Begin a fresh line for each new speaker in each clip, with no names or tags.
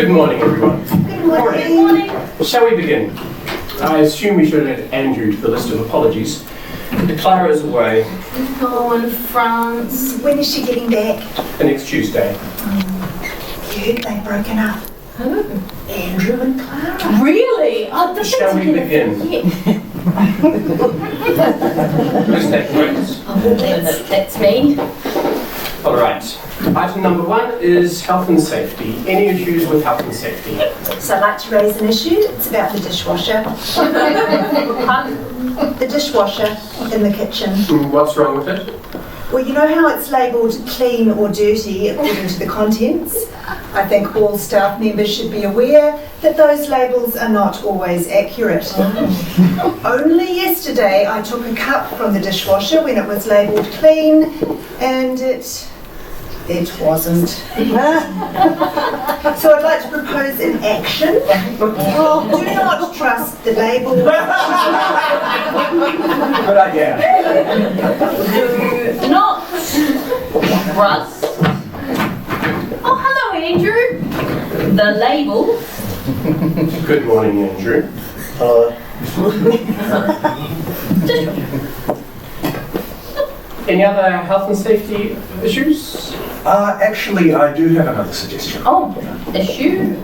Good morning, everyone.
Good morning. Good morning.
Well, shall we begin? I assume we should add Andrew to the list of apologies. Clara is away.
Oh, in France. When is she getting back?
The next Tuesday.
You heard they've broken up. Who? Andrew and Clara. Really? Oh,
shall we begin? Who's that, Grace?
Oh, that's me.
All right. Item number 1 is health and safety. Any issues with health and safety?
So I'd like to raise an issue. It's about the dishwasher. The dishwasher in the kitchen.
What's wrong with it?
Well, you know how it's labelled clean or dirty according to the contents? I think all staff members should be aware that those labels are not always accurate. Only yesterday I took a cup from the dishwasher when it was labelled clean, and it wasn't. So I'd like to propose an action. Do not trust the label.
Good idea.
Do not trust. Oh, hello, Andrew. The label.
Good morning, Andrew. Any other health and safety issues?
Actually, I do have another suggestion.
Oh, issue.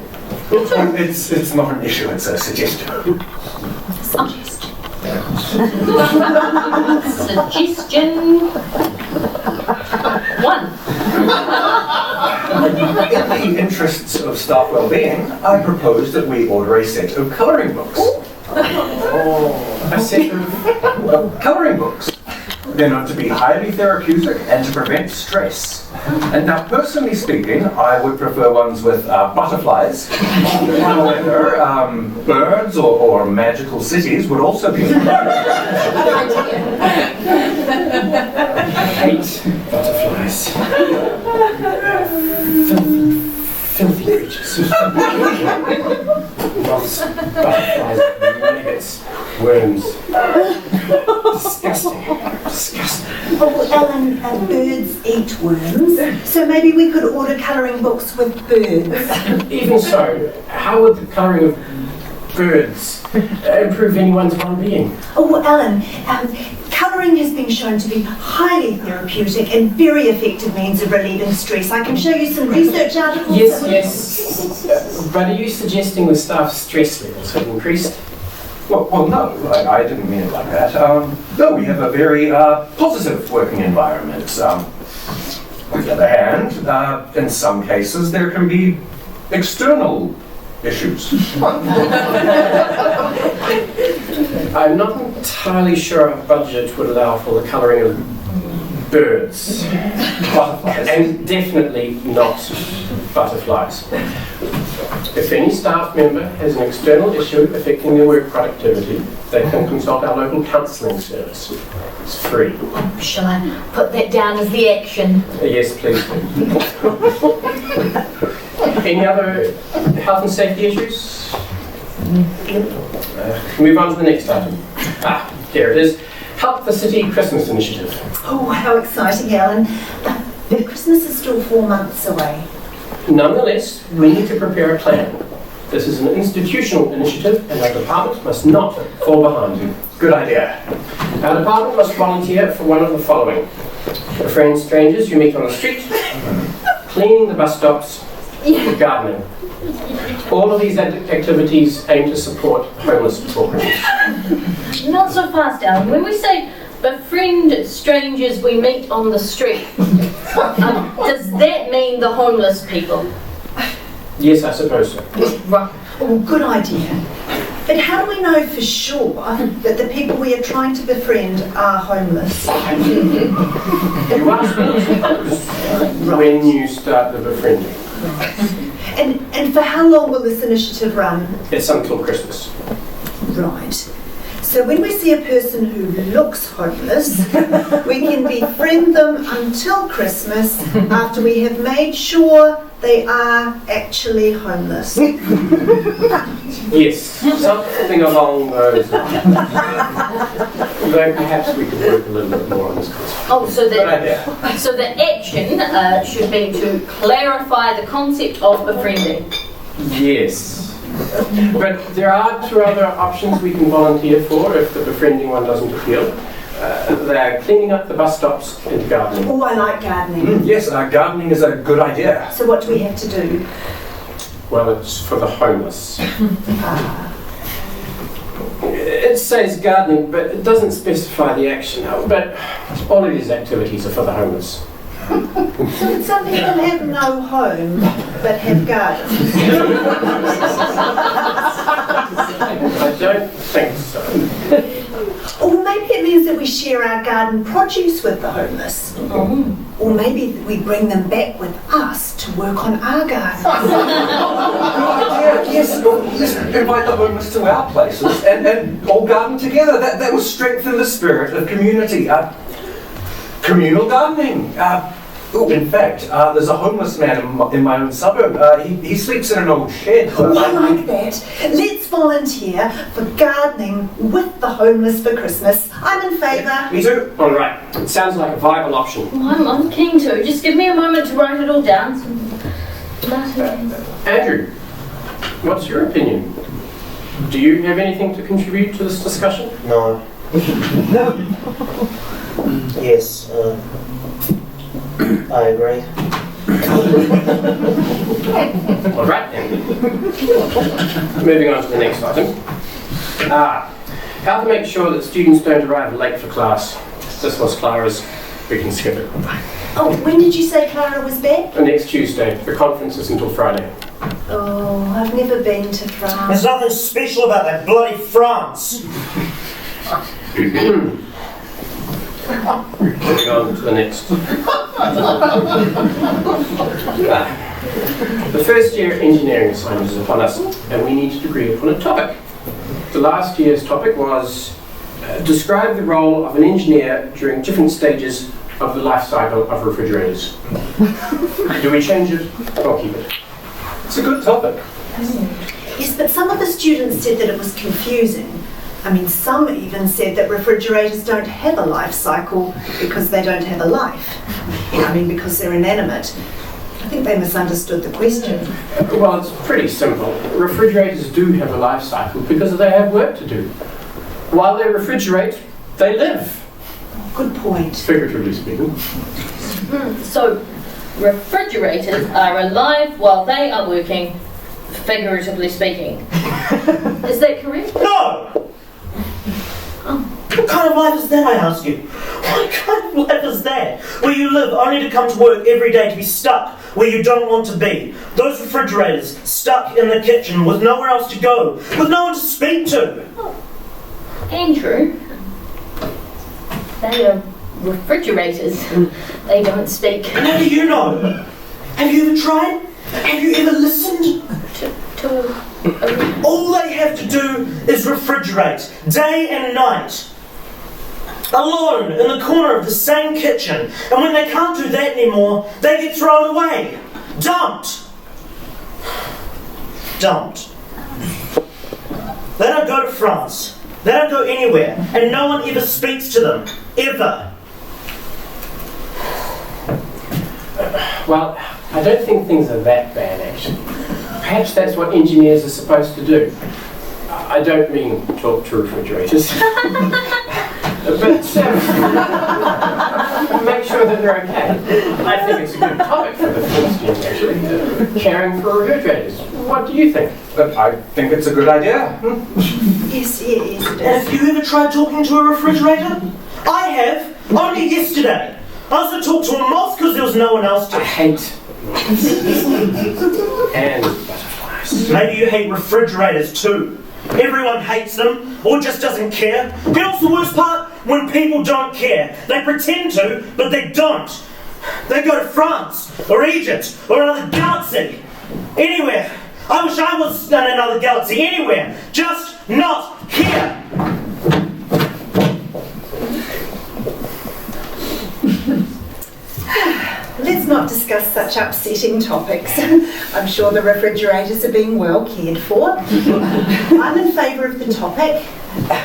It's not an issue, it's a suggestion.
Suggestion. Suggestion 1.
In the interests of staff well-being, I propose that we order a set of colouring books.
A set of
Colouring books. They're known to be highly therapeutic and to prevent stress. And now, personally speaking, I would prefer ones with butterflies. However, birds or magical cities would also be
hate butterflies. Filthy creatures. Moths, butterflies, maggots, worms. Disgusting.
Oh, Ellen, birds eat worms, so maybe we could order colouring books with birds.
Even so, how would the colouring of birds improve anyone's well-being?
Oh, well, Ellen, colouring has been shown to be highly therapeutic and very effective means of relieving stress. I can show you some research articles.
Yes. But are you suggesting the staff's stress levels have increased?
Well, no, I didn't mean it like that. No, we have a very positive working environment. On the other hand, in some cases, there can be external issues.
I'm not entirely sure our budget would allow for the colouring of birds.
Butterflies.
And definitely not butterflies. If any staff member has an external issue affecting their work productivity, they can consult our local counselling service. It's free.
Shall I put that down as the action?
Yes, please do. Any other health and safety issues? Move on to the next item. Here it is. Help the City Christmas Initiative.
Oh, how exciting, Ellen. Christmas is still 4 months away.
Nonetheless, we need to prepare a plan. This is an institutional initiative and our department must not fall behind.
Good idea.
Our department must volunteer for one of the following: befriend strangers you meet on the street, cleaning the bus stops, gardening. All of these activities aim to support homeless programs.
Not so fast, Alan. When we say befriend strangers we meet on the street, does that mean the homeless people?
Yes, I suppose so.
Right.
Oh, good idea. But how do we know for sure that the people we are trying to befriend are homeless?
You ask when you start the befriending.
And for how long will this initiative run?
It's until Christmas.
Right. So when we see a person who looks homeless, we can befriend them until Christmas after we have made sure they are actually homeless.
Yes, something along those lines. Though perhaps we could work a little bit more on this concept.
Oh, so
Good idea.
the action should be to clarify the concept of befriending.
Yes. But there are two other options we can volunteer for if the befriending one doesn't appeal. They're cleaning up the bus stops and gardening.
Oh, I like gardening.
Yes, gardening is a good idea.
So what do we have to do?
Well, it's for the homeless. It says gardening, but it doesn't specify the action. But all of these activities are for the homeless.
So some people have no home, but have gardens.
I don't think so.
Or maybe it means that we share our garden produce with the homeless. Or maybe we bring them back with us to work on our gardens.
Yes, let's invite the homeless to our places and all garden together. That will strengthen the spirit of community. Communal gardening. In fact, there's a homeless man in my own suburb. He sleeps in an old shed.
Oh, I like that. Let's volunteer for gardening with the homeless for Christmas. I'm in favour.
Me too. All right. It sounds like a viable option.
Well, I'm keen to. Just give me a moment to write it all down.
Andrew, what's your opinion? Do you have anything to contribute to this discussion?
No. Yes, I agree.
All right then. Moving on to the next item. How to make sure that students don't arrive late for class. This was Clara's. We can skip it.
Oh, when did you say Clara was back?
Next Tuesday. The conference is until Friday.
Oh, I've never been to
There's
France.
nothing special about that bloody France.
Moving on to the next. The first year engineering assignment is upon us, and we need to agree upon a topic. The last year's topic was describe the role of an engineer during different stages of the life cycle of refrigerators. Do we change it or keep it?
It's a good topic.
Yes, but some of the students said that it was confusing. I mean, some even said that refrigerators don't have a life cycle because they don't have a life. I mean, because they're inanimate. I think they misunderstood the question.
Well, it's pretty simple. Refrigerators do have a life cycle because they have work to do. While they refrigerate, they live.
Good point.
Figuratively speaking.
So, refrigerators are alive while they are working, figuratively speaking. Is that correct?
No! What kind of life is that, I ask you? What kind of life is that? Where you live only to come to work every day to be stuck where you don't want to be. Those refrigerators stuck in the kitchen with nowhere else to go, with no one to speak to.
Andrew, they are refrigerators. They don't speak.
How do you know? Have you ever tried? Have you ever listened? All they have to do is refrigerate, day and night. Alone in the corner of the same kitchen. And when they can't do that anymore, they get thrown away. Dumped. Dumped. They don't go to France. They don't go anywhere. And no one ever speaks to them. Ever.
Well, I don't think things are that bad, actually. Perhaps that's what engineers are supposed to do. I don't mean talk to refrigerators. But make sure that they're okay. I think it's a good topic for the first year, actually. Caring for refrigerators. What do you think?
I think it's a good idea.
Yes, it
And
is.
have you ever tried talking to a refrigerator? I have. Only yesterday. I also talked to a moth because there was no one else
I
to.
hate and butterflies.
Maybe you hate refrigerators too. Everyone hates them, or just doesn't care. You know what's the worst part? When people don't care. They pretend to, but they don't. They go to France, or Egypt, or another galaxy. Anywhere. I wish I was in another galaxy. Anywhere. Just not here.
Let's not discuss such upsetting topics. I'm sure the refrigerators are being well cared for. I'm in favour of the topic.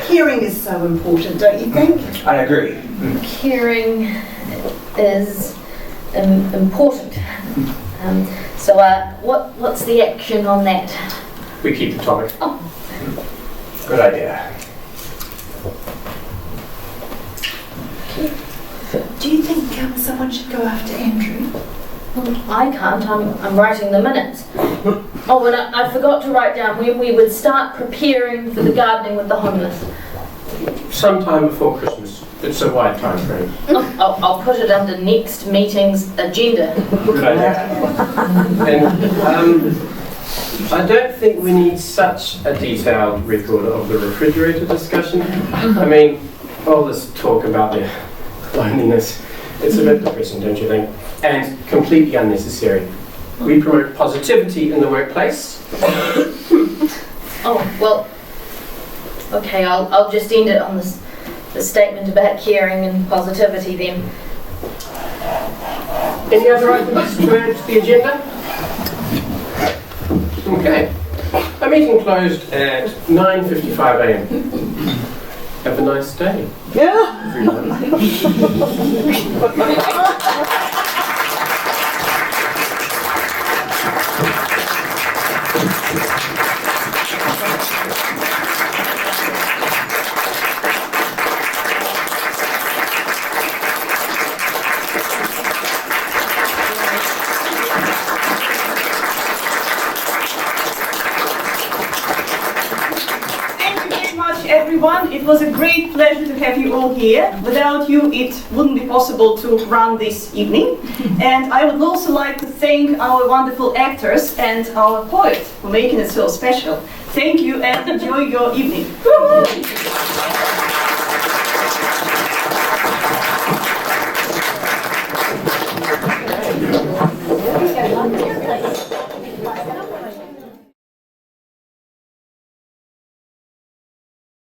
Caring is so important, don't you think?
I agree.
Caring is important. What's the action on that?
We keep the topic.
Oh.
Good idea.
Do you think someone should go after Andrew?
I can't, I'm writing the minutes. Oh, and I forgot to write down when we would start preparing for the gardening with the homeless.
Sometime before Christmas. It's a wide time frame.
I'll put it under next meeting's agenda.
Good idea. And I don't think we need such a detailed record of the refrigerator discussion. I mean, all this talk about the loneliness, it's a bit depressing, don't you think? And completely unnecessary. We promote positivity in the workplace.
Oh, well, okay, I'll just end it on the statement about caring and positivity then.
Any other items to add to the agenda? Okay. A meeting closed at 9:55 a.m. Have a nice day.
Yeah.
Everyone, it was a great pleasure to have you all here. Without you, it wouldn't be possible to run this evening. And I would also like to thank our wonderful actors and our poet for making it so special. Thank you and enjoy your evening.